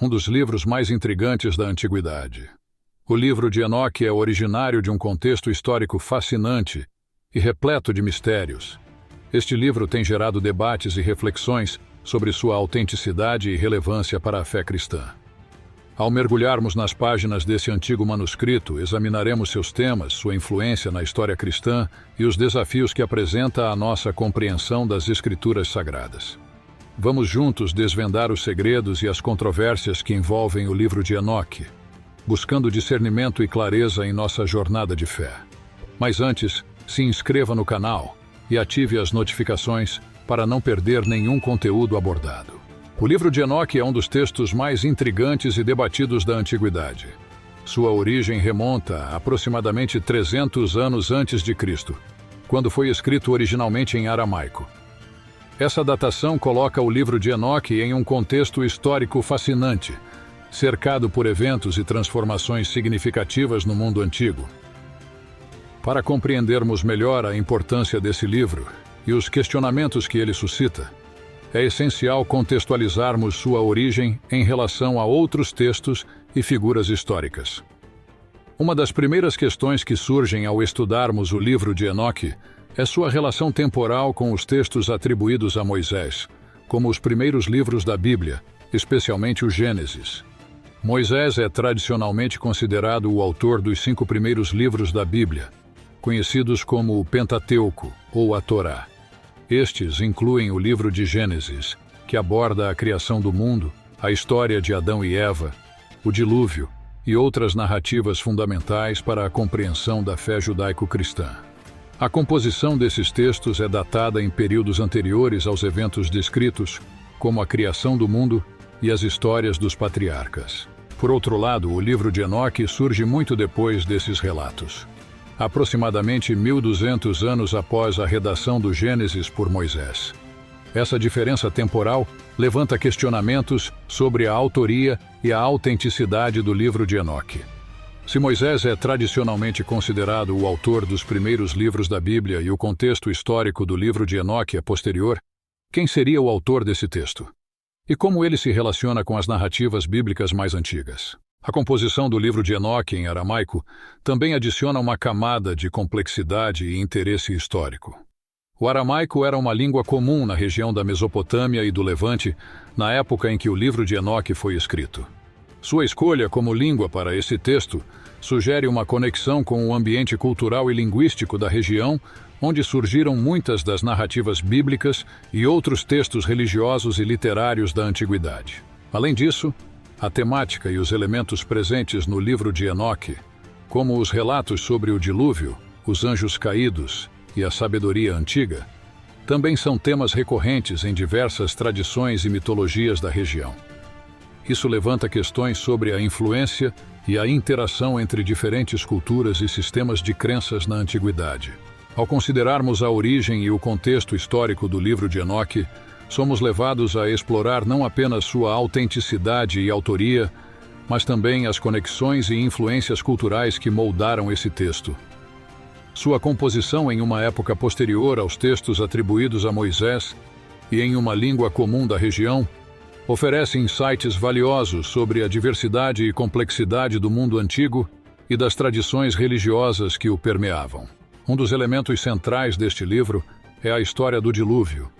um dos livros mais intrigantes da antiguidade. O livro de Enoque é originário de um contexto histórico fascinante e repleto de mistérios. Este livro tem gerado debates e reflexões sobre sua autenticidade e relevância para a fé cristã. Ao mergulharmos nas páginas desse antigo manuscrito, examinaremos seus temas, sua influência na história cristã e os desafios que apresenta à nossa compreensão das Escrituras Sagradas. Vamos juntos desvendar os segredos e as controvérsias que envolvem o livro de Enoque, buscando discernimento e clareza em nossa jornada de fé. Mas antes, se inscreva no canal e ative as notificações para não perder nenhum conteúdo abordado. O livro de Enoque é um dos textos mais intrigantes e debatidos da antiguidade. Sua origem remonta a aproximadamente 300 anos antes de Cristo, quando foi escrito originalmente em aramaico. Essa datação coloca o livro de Enoque em um contexto histórico fascinante, cercado por eventos e transformações significativas no mundo antigo. Para compreendermos melhor a importância desse livro e os questionamentos que ele suscita, é essencial contextualizarmos sua origem em relação a outros textos e figuras históricas. Uma das primeiras questões que surgem ao estudarmos o livro de Enoque é sua relação temporal com os textos atribuídos a Moisés, como os primeiros livros da Bíblia, especialmente o Gênesis. Moisés é tradicionalmente considerado o autor dos 5 primeiros livros da Bíblia, conhecidos como o Pentateuco ou a Torá. Estes incluem o livro de Gênesis, que aborda a criação do mundo, a história de Adão e Eva, o dilúvio e outras narrativas fundamentais para a compreensão da fé judaico-cristã. A composição desses textos é datada em períodos anteriores aos eventos descritos, como a criação do mundo e as histórias dos patriarcas. Por outro lado, o livro de Enoque surge muito depois desses relatos, aproximadamente 1200 anos após a redação do Gênesis por Moisés. Essa diferença temporal levanta questionamentos sobre a autoria e a autenticidade do livro de Enoque. Se Moisés é tradicionalmente considerado o autor dos primeiros livros da Bíblia e o contexto histórico do livro de Enoque é posterior, quem seria o autor desse texto? E como ele se relaciona com as narrativas bíblicas mais antigas? A composição do livro de Enoque em aramaico também adiciona uma camada de complexidade e interesse histórico. O aramaico era uma língua comum na região da Mesopotâmia e do Levante, na época em que o livro de Enoque foi escrito. Sua escolha como língua para esse texto sugere uma conexão com o ambiente cultural e linguístico da região, onde surgiram muitas das narrativas bíblicas e outros textos religiosos e literários da antiguidade. Além disso, a temática e os elementos presentes no livro de Enoque, como os relatos sobre o dilúvio, os anjos caídos e a sabedoria antiga, também são temas recorrentes em diversas tradições e mitologias da região. Isso levanta questões sobre a influência e a interação entre diferentes culturas e sistemas de crenças na antiguidade. Ao considerarmos a origem e o contexto histórico do livro de Enoque, somos levados a explorar não apenas sua autenticidade e autoria, mas também as conexões e influências culturais que moldaram esse texto. Sua composição em uma época posterior aos textos atribuídos a Moisés e em uma língua comum da região, oferece insights valiosos sobre a diversidade e complexidade do mundo antigo e das tradições religiosas que o permeavam. Um dos elementos centrais deste livro é a história do dilúvio,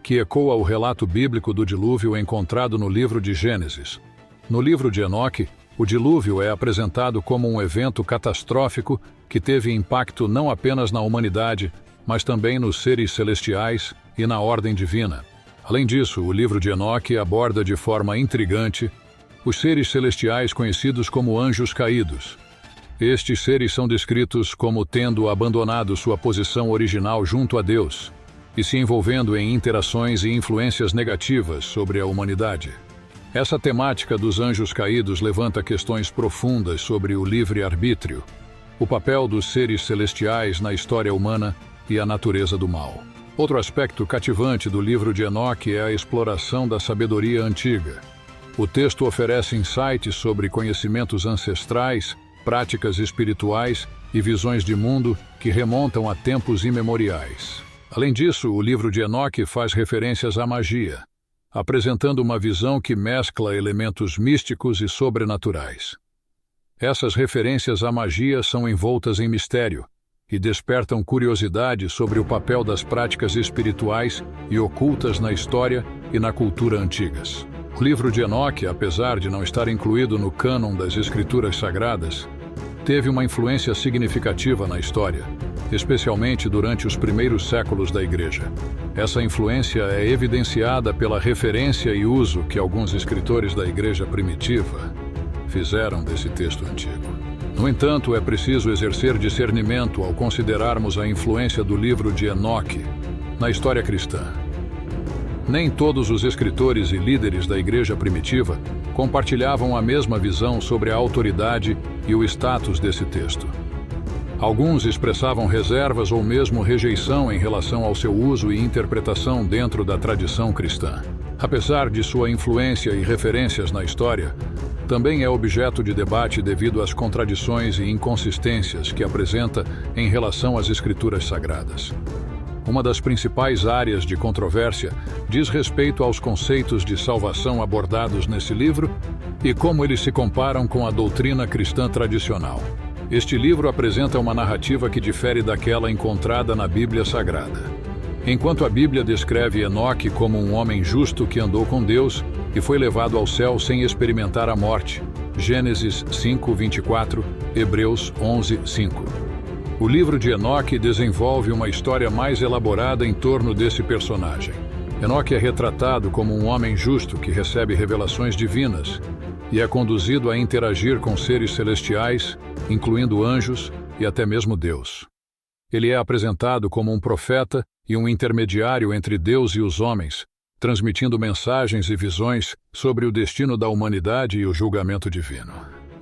que ecoa o relato bíblico do dilúvio encontrado no livro de Gênesis. No livro de Enoque, o dilúvio é apresentado como um evento catastrófico que teve impacto não apenas na humanidade, mas também nos seres celestiais e na ordem divina. Além disso, o livro de Enoque aborda de forma intrigante os seres celestiais conhecidos como anjos caídos. Estes seres são descritos como tendo abandonado sua posição original junto a Deus e se envolvendo em interações e influências negativas sobre a humanidade. Essa temática dos anjos caídos levanta questões profundas sobre o livre-arbítrio, o papel dos seres celestiais na história humana e a natureza do mal. Outro aspecto cativante do livro de Enoque é a exploração da sabedoria antiga. O texto oferece insights sobre conhecimentos ancestrais, práticas espirituais e visões de mundo que remontam a tempos imemoriais. Além disso, o livro de Enoque faz referências à magia, apresentando uma visão que mescla elementos místicos e sobrenaturais. Essas referências à magia são envoltas em mistério e despertam curiosidade sobre o papel das práticas espirituais e ocultas na história e na cultura antigas. O livro de Enoque, apesar de não estar incluído no cânon das Escrituras Sagradas, teve uma influência significativa na história, especialmente durante os primeiros séculos da Igreja. Essa influência é evidenciada pela referência e uso que alguns escritores da Igreja primitiva fizeram desse texto antigo. No entanto, é preciso exercer discernimento ao considerarmos a influência do livro de Enoque na história cristã. Nem todos os escritores e líderes da Igreja primitiva compartilhavam a mesma visão sobre a autoridade e o status desse texto. Alguns expressavam reservas ou mesmo rejeição em relação ao seu uso e interpretação dentro da tradição cristã. Apesar de sua influência e referências na história, também é objeto de debate devido às contradições e inconsistências que apresenta em relação às Escrituras Sagradas. Uma das principais áreas de controvérsia diz respeito aos conceitos de salvação abordados nesse livro e como eles se comparam com a doutrina cristã tradicional. Este livro apresenta uma narrativa que difere daquela encontrada na Bíblia Sagrada. Enquanto a Bíblia descreve Enoque como um homem justo que andou com Deus e foi levado ao céu sem experimentar a morte, Gênesis 5:24, Hebreus 11:5. O livro de Enoque desenvolve uma história mais elaborada em torno desse personagem. Enoque é retratado como um homem justo que recebe revelações divinas e é conduzido a interagir com seres celestiais, incluindo anjos e até mesmo Deus. Ele é apresentado como um profeta e um intermediário entre Deus e os homens, transmitindo mensagens e visões sobre o destino da humanidade e o julgamento divino.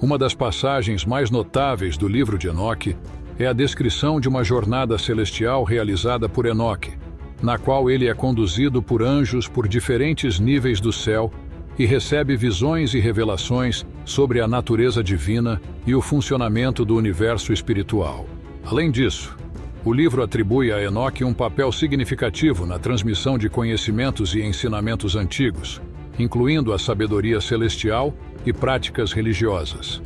Uma das passagens mais notáveis do livro de Enoque é a descrição de uma jornada celestial realizada por Enoque, na qual ele é conduzido por anjos por diferentes níveis do céu e recebe visões e revelações sobre a natureza divina e o funcionamento do universo espiritual. Além disso, o livro atribui a Enoque um papel significativo na transmissão de conhecimentos e ensinamentos antigos, incluindo a sabedoria celestial e práticas religiosas.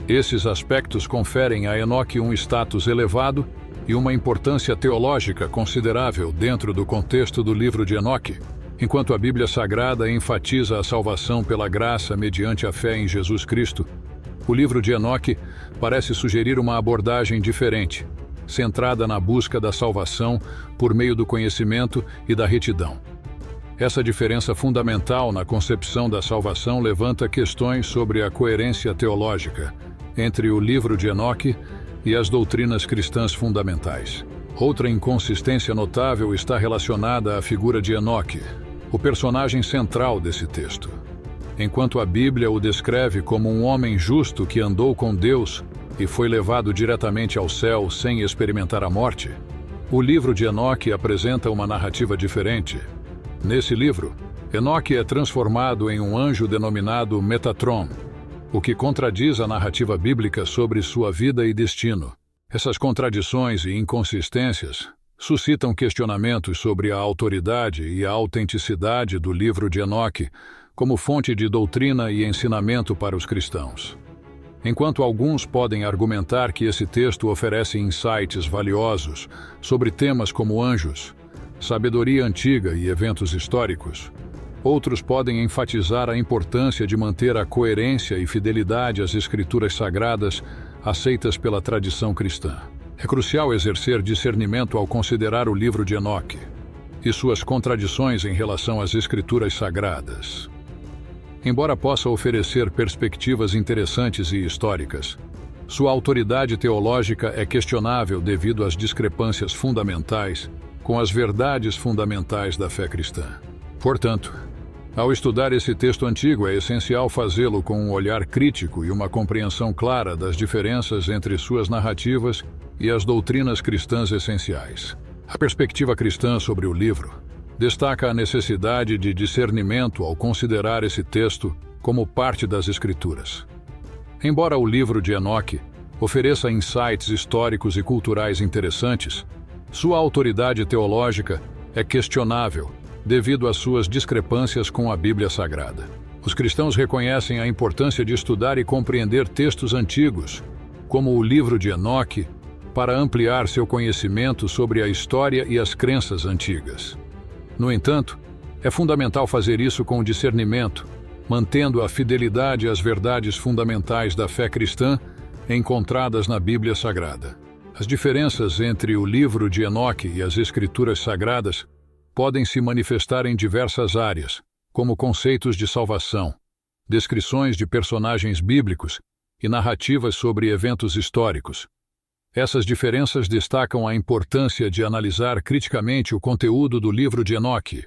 Esses aspectos conferem a Enoque um status elevado e uma importância teológica considerável dentro do contexto do livro de Enoque, enquanto a Bíblia Sagrada enfatiza a salvação pela graça mediante a fé em Jesus Cristo. O livro de Enoque parece sugerir uma abordagem diferente, centrada na busca da salvação por meio do conhecimento e da retidão. Essa diferença fundamental na concepção da salvação levanta questões sobre a coerência teológica entre o livro de Enoque e as doutrinas cristãs fundamentais. Outra inconsistência notável está relacionada à figura de Enoque, o personagem central desse texto. Enquanto a Bíblia o descreve como um homem justo que andou com Deus e foi levado diretamente ao céu sem experimentar a morte, o livro de Enoque apresenta uma narrativa diferente. Nesse livro, Enoque é transformado em um anjo denominado Metatron, o que contradiz a narrativa bíblica sobre sua vida e destino. Essas contradições e inconsistências suscitam questionamentos sobre a autoridade e a autenticidade do livro de Enoque como fonte de doutrina e ensinamento para os cristãos. Enquanto alguns podem argumentar que esse texto oferece insights valiosos sobre temas como anjos, sabedoria antiga e eventos históricos, outros podem enfatizar a importância de manter a coerência e fidelidade às Escrituras Sagradas aceitas pela tradição cristã. É crucial exercer discernimento ao considerar o livro de Enoque e suas contradições em relação às Escrituras Sagradas. Embora possa oferecer perspectivas interessantes e históricas, sua autoridade teológica é questionável devido às discrepâncias fundamentais com as verdades fundamentais da fé cristã. Portanto, ao estudar esse texto antigo, é essencial fazê-lo com um olhar crítico e uma compreensão clara das diferenças entre suas narrativas e as doutrinas cristãs essenciais. A perspectiva cristã sobre o livro destaca a necessidade de discernimento ao considerar esse texto como parte das Escrituras. Embora o livro de Enoque ofereça insights históricos e culturais interessantes, sua autoridade teológica é questionável devido às suas discrepâncias com a Bíblia Sagrada. Os cristãos reconhecem a importância de estudar e compreender textos antigos, como o livro de Enoque, para ampliar seu conhecimento sobre a história e as crenças antigas. No entanto, é fundamental fazer isso com discernimento, mantendo a fidelidade às verdades fundamentais da fé cristã encontradas na Bíblia Sagrada. As diferenças entre o livro de Enoque e as Escrituras Sagradas podem se manifestar em diversas áreas, como conceitos de salvação, descrições de personagens bíblicos e narrativas sobre eventos históricos. Essas diferenças destacam a importância de analisar criticamente o conteúdo do livro de Enoque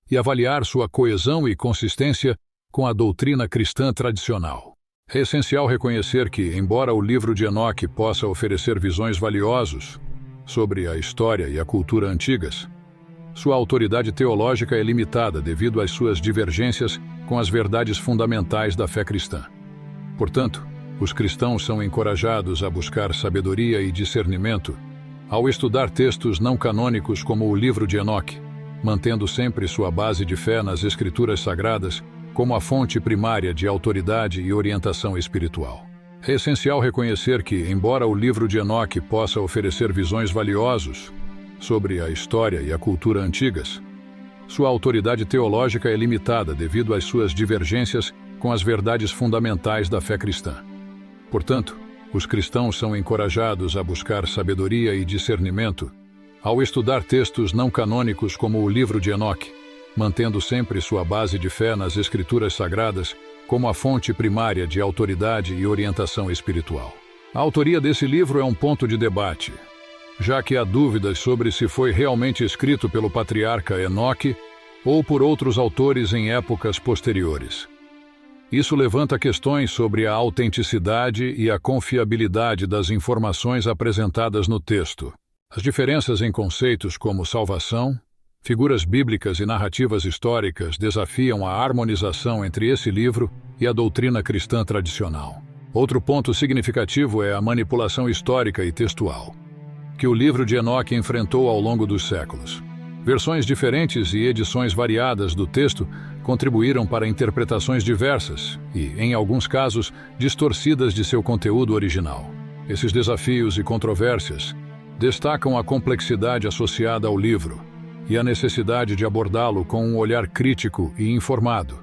e avaliar sua coesão e consistência com a doutrina cristã tradicional. É essencial reconhecer que, embora o livro de Enoque possa oferecer visões valiosas sobre a história e a cultura antigas, sua autoridade teológica é limitada devido às suas divergências com as verdades fundamentais da fé cristã. Portanto, os cristãos são encorajados a buscar sabedoria e discernimento ao estudar textos não canônicos como o livro de Enoque, mantendo sempre sua base de fé nas Escrituras Sagradas como a fonte primária de autoridade e orientação espiritual. É essencial reconhecer que, embora o livro de Enoque possa oferecer visões valiosas sobre a história e a cultura antigas, sua autoridade teológica é limitada devido às suas divergências com as verdades fundamentais da fé cristã. Portanto, os cristãos são encorajados a buscar sabedoria e discernimento ao estudar textos não canônicos como o livro de Enoque, mantendo sempre sua base de fé nas Escrituras Sagradas como a fonte primária de autoridade e orientação espiritual. A autoria desse livro é um ponto de debate, já que há dúvidas sobre se foi realmente escrito pelo patriarca Enoque ou por outros autores em épocas posteriores. Isso levanta questões sobre a autenticidade e a confiabilidade das informações apresentadas no texto. As diferenças em conceitos como salvação, figuras bíblicas e narrativas históricas desafiam a harmonização entre esse livro e a doutrina cristã tradicional. Outro ponto significativo é a manipulação histórica e textual, que o livro de Enoque enfrentou ao longo dos séculos. Versões diferentes e edições variadas do texto contribuíram para interpretações diversas e, em alguns casos, distorcidas de seu conteúdo original. Esses desafios e controvérsias destacam a complexidade associada ao livro e a necessidade de abordá-lo com um olhar crítico e informado.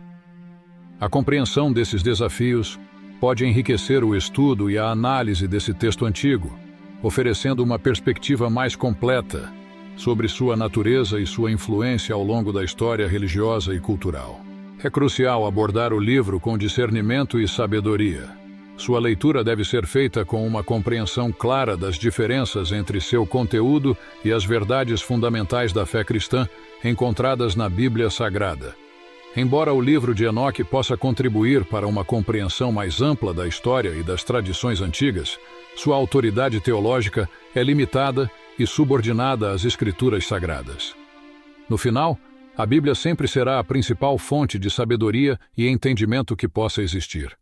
A compreensão desses desafios pode enriquecer o estudo e a análise desse texto antigo, oferecendo uma perspectiva mais completa sobre sua natureza e sua influência ao longo da história religiosa e cultural. É crucial abordar o livro com discernimento e sabedoria. Sua leitura deve ser feita com uma compreensão clara das diferenças entre seu conteúdo e as verdades fundamentais da fé cristã encontradas na Bíblia Sagrada. Embora o livro de Enoque possa contribuir para uma compreensão mais ampla da história e das tradições antigas, sua autoridade teológica é limitada e subordinada às Escrituras Sagradas. No final, a Bíblia sempre será a principal fonte de sabedoria e entendimento que possa existir.